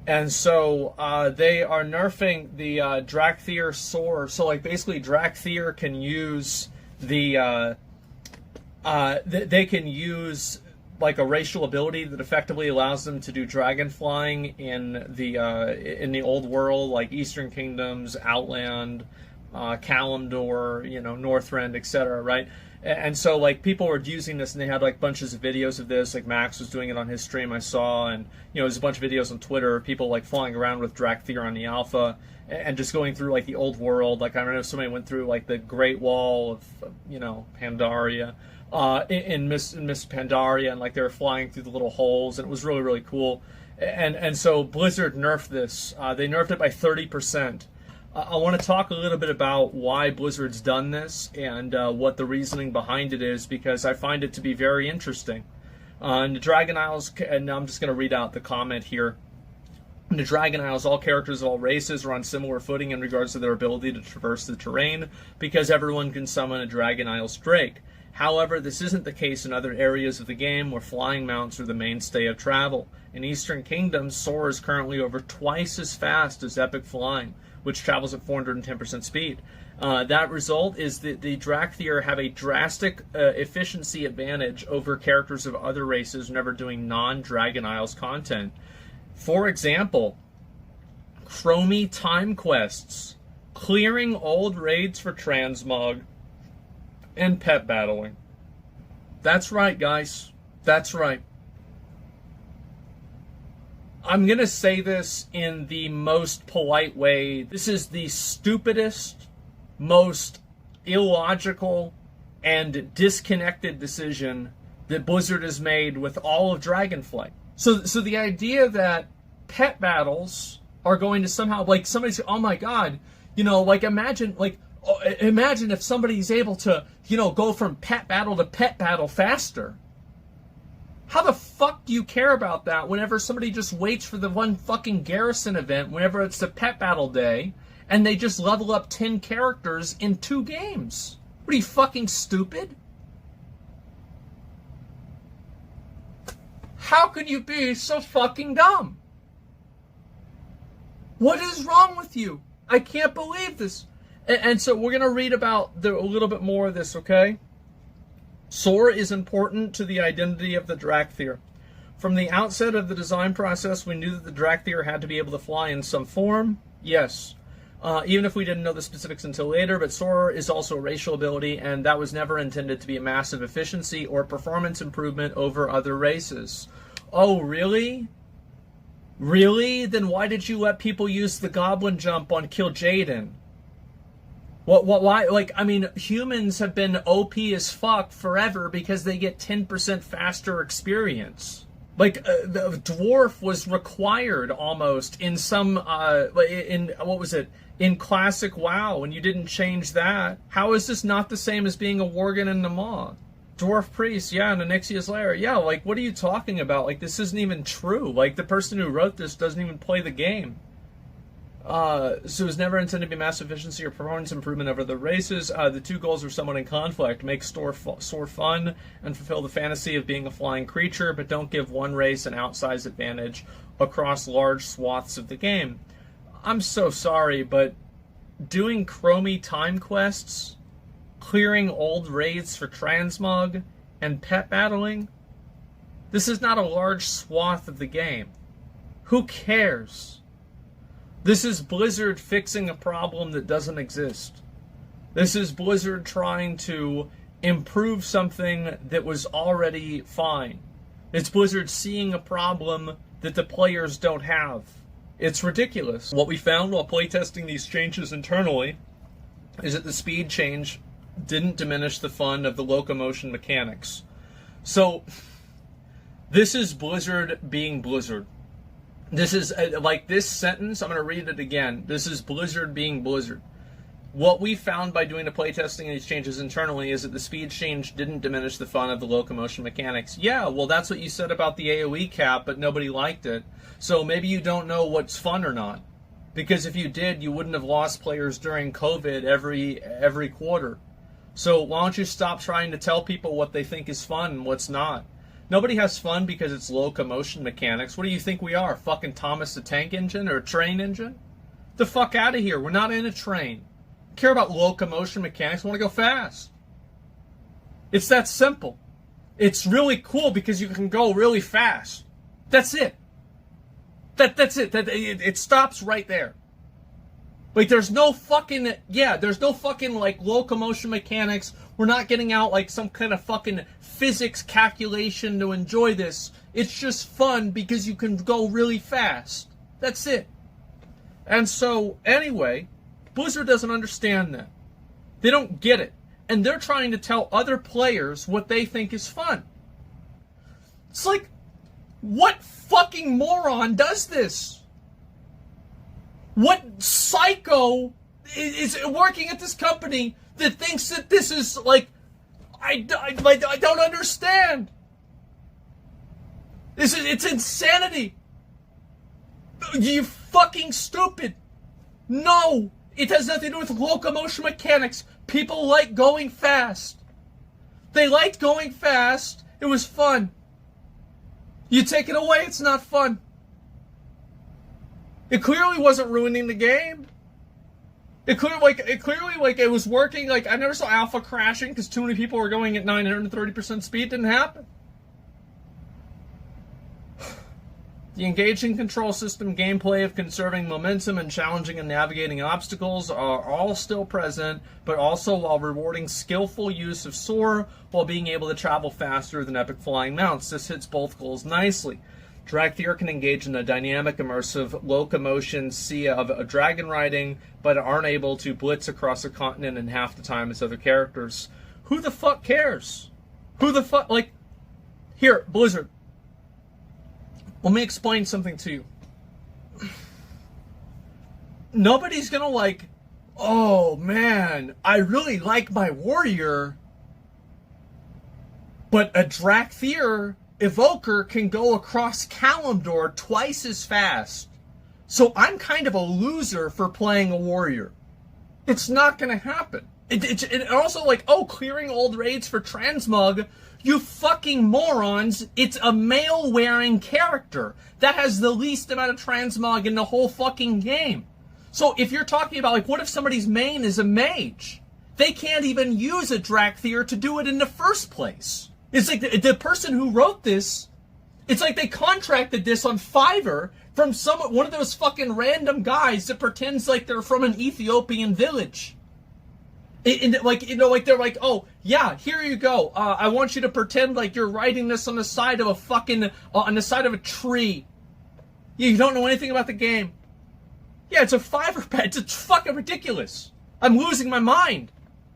And so they are nerfing the Drakthir Soar. So like basically Drakthir can use they can use like a racial ability that effectively allows them to do dragon flying in the old world, like Eastern Kingdoms, Outland, Kalimdor, Northrend, etc. Right? And so like people were using this, and they had like bunches of videos of this. Like Max was doing it on his stream, I saw, and there's a bunch of videos on Twitter of people like flying around with Drakthir on the alpha and just going through like the old world. Like I remember somebody went through like the Great Wall of Pandaria. In Miss Pandaria, and like they were flying through the little holes, and it was really, really cool. And so Blizzard nerfed this. They nerfed it by 30%. I want to talk a little bit about why Blizzard's done this and what the reasoning behind it is, because I find it to be very interesting. In the Dragon Isles, and I'm just going to read out the comment here. In the Dragon Isles, all characters of all races are on similar footing in regards to their ability to traverse the terrain, because everyone can summon a Dragon Isles Drake. However, this isn't the case in other areas of the game where flying mounts are the mainstay of travel. In Eastern Kingdoms, Soar is currently over twice as fast as Epic Flying, which travels at 410% speed. That result is that the Drakthir have a drastic efficiency advantage over characters of other races whenever doing non-Dragon Isles content. For example, Chromie time quests, clearing old raids for transmog, and pet battling. That's right, guys. That's right. I'm going to say this in the most polite way. This is the stupidest, most illogical, and disconnected decision that Blizzard has made with all of Dragonflight. So the idea that pet battles are going to somehow, like, somebody's, oh my god, like, imagine if somebody's able to, go from pet battle to pet battle faster. How the fuck do you care about that whenever somebody just waits for the one fucking garrison event whenever it's the pet battle day and they just level up 10 characters in 2 games? What are you, fucking stupid? How can you be so fucking dumb? What is wrong with you? I can't believe this. And so we're going to read about a little bit more of this, okay? Soar is important to the identity of the Drakthir. From the outset of the design process, we knew that the Drakthir had to be able to fly in some form. Yes. Even if we didn't know the specifics until later, but Soar is also a racial ability, and that was never intended to be a massive efficiency or performance improvement over other races. Oh, really? Really? Then why did you let people use the Goblin Jump on Kil'jaeden? Why? Like, I mean, humans have been OP as fuck forever because they get 10% faster experience. Like, the Dwarf was required almost in some, what was it? In Classic WoW, and you didn't change that. How is this not the same as being a Worgen and Namaw? Dwarf Priest, yeah, and Onyxia's Lair. Yeah, like, what are you talking about? Like, this isn't even true. Like, the person who wrote this doesn't even play the game. So it was never intended to be mass efficiency or performance improvement over the races. The 2 goals are somewhat in conflict. Make Soar fun and fulfill the fantasy of being a flying creature, but don't give one race an outsized advantage across large swaths of the game. I'm so sorry, but doing Chromie time quests, clearing old raids for transmog, and pet battling, this is not a large swath of the game. Who cares? This is Blizzard fixing a problem that doesn't exist. This is Blizzard trying to improve something that was already fine. It's Blizzard seeing a problem that the players don't have. It's ridiculous. What we found while playtesting these changes internally is that the speed change didn't diminish the fun of the locomotion mechanics. So, this is Blizzard being Blizzard. This is, like this sentence, I'm going to read it again. This is Blizzard being Blizzard. What we found by doing the playtesting of these changes internally is that the speed change didn't diminish the fun of the locomotion mechanics. Yeah, well, that's what you said about the AoE cap, but nobody liked it. So maybe you don't know what's fun or not. Because if you did, you wouldn't have lost players during COVID every quarter. So why don't you stop trying to tell people what they think is fun and what's not? Nobody has fun because it's locomotion mechanics. What do you think we are? Fucking Thomas the Tank Engine or a train engine? The fuck out of here. We're not in a train. I care about locomotion mechanics. I want to go fast. It's that simple. It's really cool because you can go really fast. That's it. That's it. It stops right there. Like, there's no fucking like locomotion mechanics. We're not getting out like some kind of fucking physics calculation to enjoy this. It's just fun because you can go really fast. That's it. And so, anyway, Blizzard doesn't understand that. They don't get it. And they're trying to tell other players what they think is fun. It's like, what fucking moron does this? What psycho is working at this company that thinks that this is like, I don't understand. It's insanity. You fucking stupid. No, it has nothing to do with locomotion mechanics. People like going fast. They liked going fast. It was fun. You take it away, it's not fun. It clearly wasn't ruining the game. It was working. Like, I never saw Alpha crashing because too many people were going at 930% speed. It didn't happen. The engaging control system, gameplay of conserving momentum and challenging and navigating obstacles are all still present, but also while rewarding skillful use of soar while being able to travel faster than epic flying mounts. This hits both goals nicely. Dragtheer can engage in a dynamic, immersive locomotion sea of dragon riding, but aren't able to blitz across a continent in half the time as other characters. Who the fuck cares? Who the fuck, like, here, Blizzard. Let me explain something to you. Nobody's gonna like, oh man, I really like my warrior, but a Dragtheer evoker can go across Kalimdor twice as fast. So I'm kind of a loser for playing a warrior. It's not gonna happen. It also like, oh, clearing old raids for Transmog. You fucking morons, it's a male-wearing character that has the least amount of transmog in the whole fucking game. So if you're talking about, like, what if somebody's main is a mage? They can't even use a Dragtheer to do it in the first place. It's like the person who wrote this, it's like they contracted this on Fiverr from one of those fucking random guys that pretends like they're from an Ethiopian village. They're like, oh, yeah, here you go. I want you to pretend like you're writing this on the side of a fucking, on the side of a tree. You don't know anything about the game. Yeah, it's a Fiverr pad. It's fucking ridiculous. I'm losing my mind.